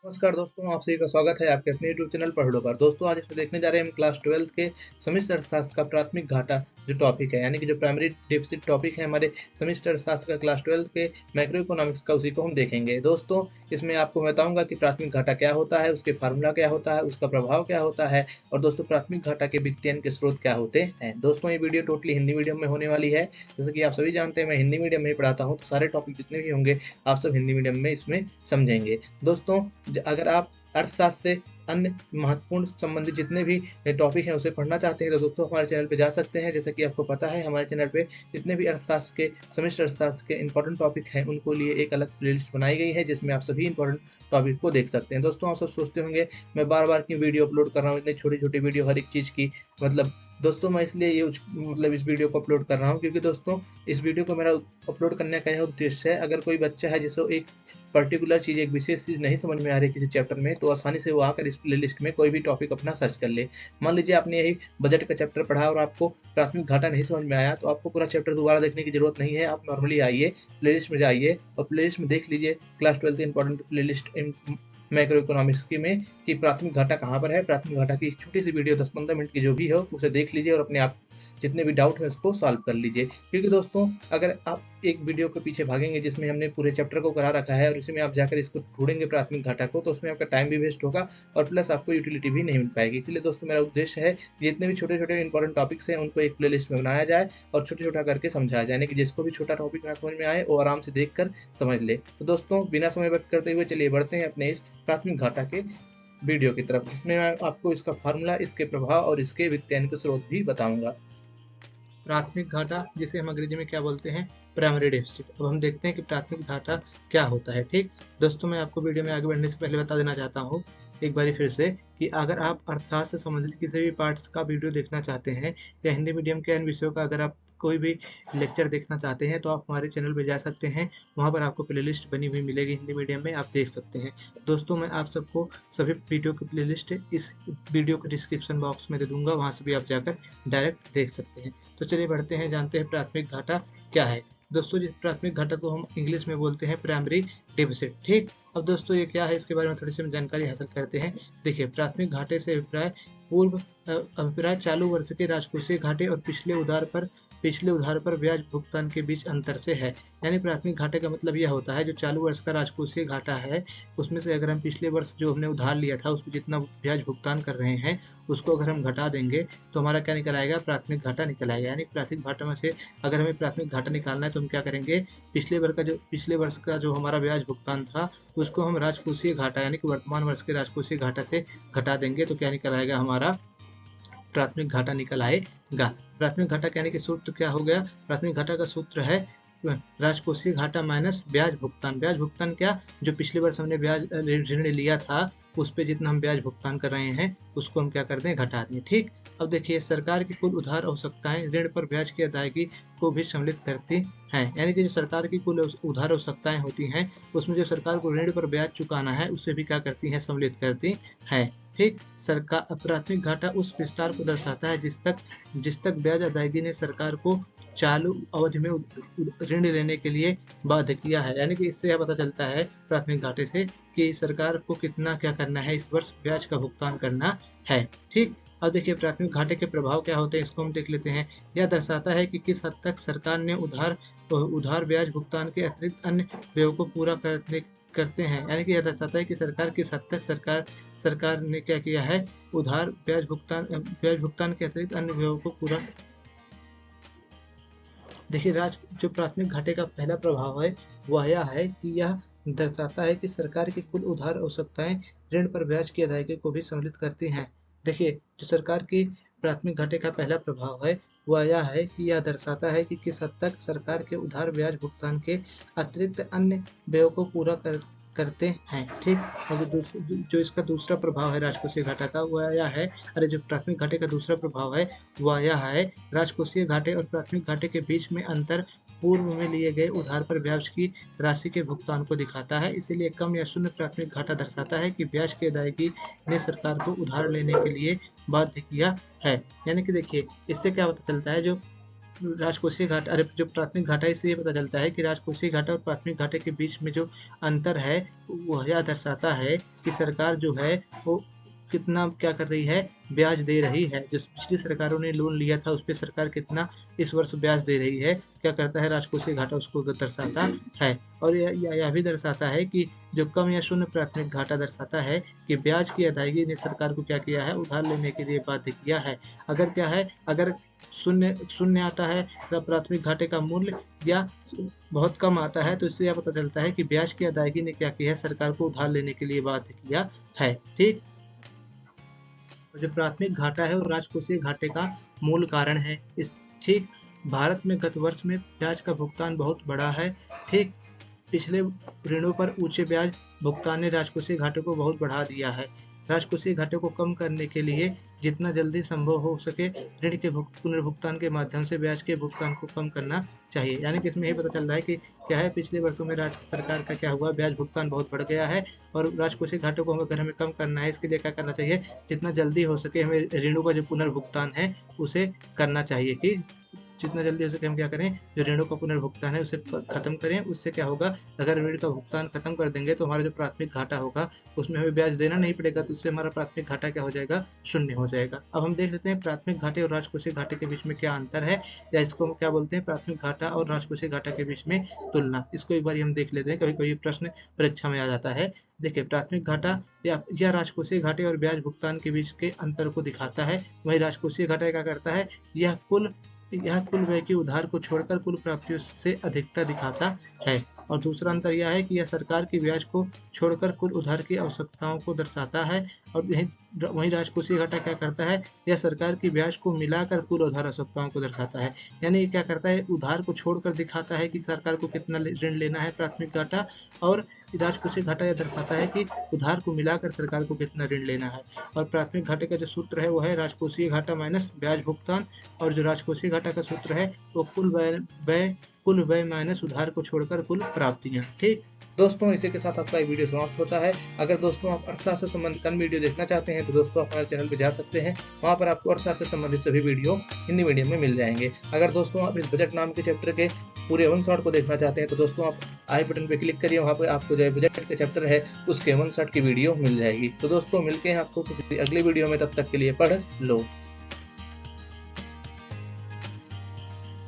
नमस्कार दोस्तों, आप सभी का स्वागत है आपके अपने यूट्यूब चैनल पढ़ो पर। दोस्तों आज इसमें देखने जा रहे हैं हम क्लास 12th के सेमेस्टर अर्थशास्त्र का प्राथमिक घाटा जो टॉपिक है, यानी कि जो प्राइमरी डेफिसिट टॉपिक है हमारे सेमेस्टर अर्थशास्त्र का क्लास 12th के मैक्रो इकोनॉमिक्स का, उसी को हम देखेंगे। दोस्तों इसमें आपको बताऊंगा कि प्राथमिक घाटा क्या होता है, उसके फार्मूला क्या होता है, उसका प्रभाव क्या होता है और दोस्तों प्राथमिक घाटा के वित्तीयन के स्रोत क्या होते हैं। दोस्तों ये वीडियो टोटली हिंदी मीडियम में होने वाली है। जैसे कि आप सभी जानते हैं मैं हिंदी मीडियम में ही पढ़ाता हूँ, तो सारे टॉपिक जितने भी होंगे आप सब हिंदी मीडियम में इसमें समझेंगे। दोस्तों अगर आप अर्थशास्त्र से अन्य महत्वपूर्ण संबंधित जितने भी टॉपिक हैं उसे पढ़ना चाहते हैं तो दोस्तों हमारे चैनल पे जा सकते हैं। जैसे कि आपको पता है हमारे चैनल पे जितने भी अर्थशास्त्र के सेमेस्टर अर्थशास्त्र के इंपॉर्टेंट टॉपिक हैं उनको लिए एक अलग प्लेलिस्ट बनाई गई है, जिसमें आप सभी इंपॉर्टेंट टॉपिक को देख सकते हैं। दोस्तों आप सब सोचते होंगे मैं बार बार की वीडियो अपलोड कर रहा हूँ, इतनी छोटी छोटी वीडियो हर एक चीज़ की। मतलब दोस्तों मैं इसलिए ये इस वीडियो को अपलोड कर रहा हूँ क्योंकि दोस्तों इस वीडियो को मेरा अपलोड करने का यह उद्देश्य है, अगर कोई बच्चा है जिसे एक पर्टिकुलर चीज़, एक विशेष चीज़ नहीं समझ में आ रही किसी चैप्टर में, तो आसानी से वो आकर इस प्लेलिस्ट में कोई भी टॉपिक अपना सर्च कर ले। मान लीजिए आपने यही बजट का चैप्टर पढ़ा और आपको प्राथमिक घाटा नहीं समझ में आया, तो आपको पूरा चैप्टर दोबारा देखने की जरूरत नहीं है। आप नॉर्मली आइए प्लेलिस्ट में जाइए और प्लेलिस्ट में देख लीजिए class 12 important playlist macro economics की में कि प्राथमिक घाटा कहाँ पर है। प्राथमिक घाटा की एक छोटी सी वीडियो 10-15 मिनट की जो भी हो उसे देख लीजिए और अपने आप जितने भी डाउट है उसको सॉल्व कर लीजिए। क्योंकि दोस्तों अगर आप एक वीडियो के पीछे भागेंगे जिसमें हमने पूरे चैप्टर को करा रखा है और इसी में आप जाकर इसको ढूंढेंगे प्राथमिक घाटा को, तो उसमें आपका टाइम भी वेस्ट होगा और प्लस आपको यूटिलिटी भी नहीं मिल पाएगी। इसलिए दोस्तों मेरा उद्देश्य है जितने भी छोटे छोटे इंपॉर्टेंट टॉपिक्स हैं उनको एक प्ले लिस्ट में बनाया जाए और छोटा छोटा करके समझाया जाए, यानी कि जिसको भी छोटा टॉपिक ना समझ में आए वो आराम से देख कर समझ ले। तो दोस्तों बिना समय व्यक्त करते हुए चलिए बढ़ते हैं अपने इस प्राथमिक घाटा के वीडियो की तरफ, जिसमें मैं आपको इसका फार्मूला, इसके प्रभाव और इसके वित्तीयन के स्रोत भी बताऊंगा। प्राथमिक घाटा जिसे हम अंग्रेजी में क्या बोलते हैं, प्राइमरी डेफिसिट। अब हम देखते हैं कि प्राथमिक घाटा क्या होता है। ठीक दोस्तों, मैं आपको वीडियो में आगे बढ़ने से पहले बता देना चाहता हूँ एक बार फिर से कि अगर आप अर्थशास्त्र से संबंधित किसी भी पार्ट्स का वीडियो देखना चाहते हैं या हिंदी मीडियम के अन्य विषयों का अगर आप कोई भी लेक्चर देखना चाहते हैं तो आप हमारे चैनल पर जा सकते हैं। वहाँ पर आपको प्लेलिस्ट बनी हुई मिलेगी हिंदी मीडियम में, आप देख सकते हैं। दोस्तों मैं आप सबको सभी वीडियो की प्लेलिस्ट इस वीडियो के डिस्क्रिप्शन बॉक्स में दे दूंगा, वहाँ से भी आप जाकर डायरेक्ट देख सकते हैं। तो चलिए बढ़ते हैं, जानते हैं प्राथमिक घाटा क्या है। दोस्तों जिस प्राथमिक घाटा को हम इंग्लिश में बोलते हैं प्राइमरी डेफिसिट। ठीक, अब दोस्तों ये क्या है इसके बारे में थोड़ी सी जानकारी हासिल करते हैं। देखिए प्राथमिक घाटे से अभिप्राय चालू वर्ष के राजकोषीय घाटे और पिछले उधार पर ब्याज भुगतान के बीच अंतर से है। यानी प्राथमिक घाटे का मतलब यह होता है जो चालू वर्ष का राजकोषीय घाटा है उसमें से अगर हम पिछले वर्ष जो हमने उधार लिया था उस पर जितना ब्याज भुगतान कर रहे हैं उसको अगर हम घटा देंगे तो हमारा क्या निकल आएगा, प्राथमिक घाटा निकल आएगा। यानी प्राथमिक घाटा में से अगर हमें प्राथमिक घाटा निकालना है तो हम क्या करेंगे, पिछले वर्ष का जो हमारा ब्याज भुगतान था उसको हम राजकोषीय घाटा यानी कि वर्तमान वर्ष के राजकोषीय घाटा से घटा देंगे तो क्या निकल आएगा, हमारा प्राथमिक घाटा निकल आएगा। प्राथमिक घाटा कहने के सूत्र क्या हो गया, प्राथमिक घाटा का सूत्र है राजकोषीय घाटा माइनस ब्याज भुगतान। ब्याज भुगतान क्या, जो पिछले वर्ष हमने ब्याज ऋण लिया था उस पे जितना हम ब्याज भुगतान कर रहे हैं उसको हम क्या कर दें, घटा दें। ठीक, अब देखिए सरकार की कुल उधार आवश्यकताएं ऋण पर ब्याज की अदायगी को भी सम्मिलित करती हैं। यानी कि जो सरकार की कुल उधार आवश्यकताएं होती हैं उसमें जो सरकार को ऋण पर ब्याज चुकाना है उससे भी क्या करती हैं, सम्मिलित करती हैं। ठीक, सरकार प्राथमिक घाटा उस विस्तार को दर्शाता है जिस तक ब्याज अदायगी ने सरकार को चालू अवधि में ऋण लेने के लिए बाध्य किया है। यानी कि इससे यह पता चलता है प्राथमिक घाटे से कि सरकार को कितना क्या करना है, इस वर्ष ब्याज का भुगतान करना है। ठीक, अब देखिए प्राथमिक घाटे के प्रभाव क्या होते हैं इसको हम देख लेते हैं। यह दर्शाता है कि किस हद तक सरकार ने उधार ब्याज भुगतान के अतिरिक्त अन्य व्ययों को पूरा करते हैं। यानी कि यह दर्शाता है कि सरकार किस हद तक सरकार ने क्या किया है, उधार ब्याज भुगतान के अतिरिक्त अन्य व्ययों को पूरा। देखिए जो प्राथमिक घाटे का पहला प्रभाव है वह यह है कि यह दर्शाता है कि सरकार की कुल उधार आवश्यकताएं ऋण पर ब्याज की अदायगी को भी सम्मिलित करती हैं। देखिए जो सरकार की प्राथमिक घाटे का पहला प्रभाव है वह यह है कि यह दर्शाता है कि किस हद तक सरकार के उधार ब्याज भुगतान के अतिरिक्त अन्य व्ययों को पूरा करते हैं। ठीक, और जो इसका दूसरा प्रभाव है राजकोषीय घाटा का वह यह है, जो प्राथमिक घाटे का दूसरा प्रभाव है वह यह है, राजकोषीय घाटे और प्राथमिक घाटे के बीच में अंतर पूर्व में लिए गए उधार पर ब्याज की राशि के भुगतान को दिखाता है। इसीलिए कम या शून्य प्राथमिक घाटा दर्शाता है कि ब्याज की अदायगी ने सरकार को उधार लेने के लिए बाध्य किया है। यानी कि देखिए इससे क्या पता चलता है, जो राजकोषीय घाटा, अरे जो प्राथमिक घाटा, इससे ये पता चलता है कि राजकोषीय घाटा और प्राथमिक घाटे के बीच में जो अंतर है वो यह दर्शाता है कि सरकार जो है वो कितना क्या कर रही है, ब्याज दे रही है। जिस पिछली सरकारों ने लोन लिया था उस पर सरकार कितना इस वर्ष ब्याज दे रही है, क्या करता है राजकोषीय घाटा उसको दर्शाता है। और यह भी दर्शाता है कि जो कम या शून्य प्राथमिक घाटा दर्शाता है कि ब्याज की अदायगी ने सरकार को क्या किया है, उधार लेने के लिए बाध्य किया है। अगर क्या है, अगर शून्य शून्य आता है तो प्राथमिक घाटे का मूल्य या बहुत कम आता है तो इससे यह पता चलता है कि ब्याज की अदायगी ने क्या किया है, सरकार को उधार लेने के लिए बाध्य किया है। ठीक, जो प्राथमिक घाटा है और राजकोषीय घाटे का मूल कारण है। इस ठीक, भारत में गत वर्ष में ब्याज का भुगतान बहुत बढ़ा है। ठीक, पिछले ऋणों पर ऊंचे ब्याज भुगतान ने राजकोषीय घाटे को बहुत बढ़ा दिया है। राजकोषीय घाटे को कम करने के लिए जितना जल्दी संभव हो सके ऋण के पुनर्भुगतान के माध्यम से ब्याज के भुगतान को कम करना चाहिए। यानी कि इसमें यही पता चल रहा है कि क्या है, पिछले वर्षों में राज्य सरकार का क्या हुआ, ब्याज भुगतान बहुत बढ़ गया है और राजकोषीय घाटे को अगर हमें कम करना है, इसके लिए क्या करना चाहिए, जितना जल्दी हो सके हमें ऋणों का जो पुनर्भुगतान है उसे करना चाहिए। कि जितना जल्दी हो सके हम क्या करें, जो ऋणों का पुनर्भुगतान है उसे खत्म करें। उससे क्या होगा, अगर ऋण का भुगतान खत्म कर देंगे तो हमारा जो प्राथमिक घाटा होगा उसमें हमें ब्याज देना नहीं पड़ेगा, तो उससे हमारा प्राथमिक घाटा क्या हो जाएगा, शून्य हो जाएगा। अब हम देख लेते हैं प्राथमिक घाटे और राजकोषीय घाटे के बीच में क्या अंतर है, या इसको हम क्या बोलते हैं, प्राथमिक घाटा और राजकोषीय घाटा के बीच में तुलना। इसको एक बार हम देख लेते हैं, कभी कभी प्रश्न परीक्षा में आ जाता है। देखिए, प्राथमिक घाटा या राजकोषीय घाटे और ब्याज भुगतान के बीच के अंतर को दिखाता है। वही राजकोषीय घाटा क्या करता है, यह कुल व्यय के उधार को छोड़कर कुल प्राप्तियों से अधिकता दिखाता है। और दूसरा अंतर यह है कि यह सरकार के ब्याज को छोड़कर कुल उधार की आवश्यकताओं को दर्शाता है। और वहीं राजकोषीय घाटा क्या करता है, यह सरकार की ब्याज को मिलाकर कुल उधार आवश्यकताओं को दर्शाता है। यानी क्या करता है, उधार को छोड़कर दिखाता है कि सरकार को कितना ऋण लेना है प्राथमिक घाटा, और राजकोषीय घाटा यह दर्शाता है कि उधार को मिलाकर सरकार को कितना ऋण लेना है। और प्राथमिक घाटे का जो सूत्र है वो है राजकोषीय घाटा माइनस ब्याज भुगतान, और जो राजकोषीय घाटा का सूत्र है वो कुल व्यय माइनस उधार को छोड़कर कुल प्राप्तियां। ठीक दोस्तों, इसी के साथ आपका ये वीडियो समाप्त होता है। अगर दोस्तों आप अर्थशास्त्र से संबंधित अन्य वीडियो देखना चाहते हैं तो दोस्तों आप हमारे चैनल पर जा सकते हैं, वहाँ पर आपको अर्थशास्त्र से संबंधित सभी वीडियो हिंदी मीडियम में मिल जाएंगे। अगर दोस्तों आप इस बजट नाम के चैप्टर के पूरे 1 शॉट को देखना चाहते हैं तो दोस्तों आप आई बटन पे क्लिक करिए, वहाँ पर आपको जो बजट के चैप्टर है उसके 1 शॉट की वीडियो मिल जाएगी। तो दोस्तों मिलते हैं आपको किसी अगले वीडियो में, तब तक के लिए पढ़ लो।